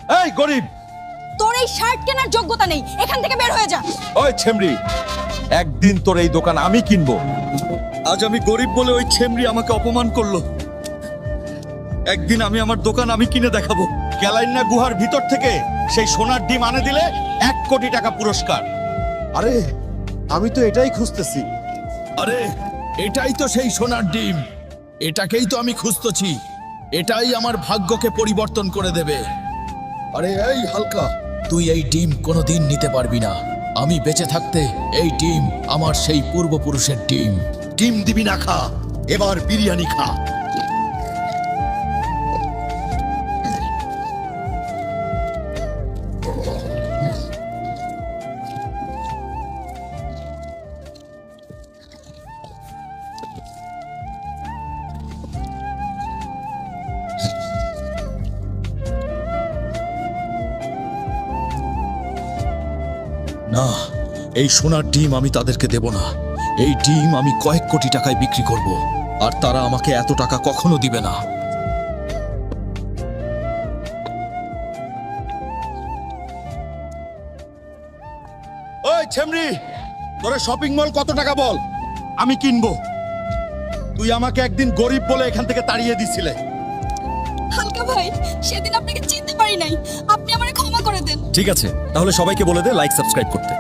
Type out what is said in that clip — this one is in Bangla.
এই গরিব, তোর এই শার্ট কেনার যোগ্যতা নেই, এখান থেকে বের হয়ে যা। ওই ছেমরি, একদিন তোর এই দোকান আমি কিনবো। আজ আমি গরিব বলে ওই ছেমরি আমাকে অপমান করলো। একদিন আমি আমার দোকান আমি কিনে দেখাবো। ক্যালাইন্না গুহার ভিতর থেকে সেই সোনার ডিম আনে দিলে 1 কোটি টাকা পুরস্কার। আরে আমি তো এটাই খুঁজতেছি। আরে এটাই তো সেই সোনার ডিম, এটাকেই তো আমি খুঁজতেছি। এটাই আমার ভাগ্যকে পরিবর্তন করে দেবে। আরে এই হালকা, তুই এই ডিম কোনোদিন নিতে পারবি না। আমি বেঁচে থাকতে এই ডিম আমার সেই পূর্বপুরুষের ডিম। ডিম দিবি না, খা, এবার বিরিয়ানি খা। না, এই সোনার ডিম আমি তাদেরকে দেব না। এই ডিম আমি কয়েক কোটি টাকায় বিক্রি করব, আর তারা আমাকে এত টাকা কখনো দিবে না। ওই ছেমরি, তোর শপিং মল কত টাকা বল, আমি কিনবো। তুই আমাকে একদিন গরিব বলে এখান থেকে তাড়িয়ে দিছিলে। হালকা ভাই, সেদিন আপনাকে চিনতে পারি নাই, আপনি আমারে ক্ষমা করে দেন। ঠিক আছে, তাহলে সবাইকে বলে দে লাইক সাবস্ক্রাইব করতে।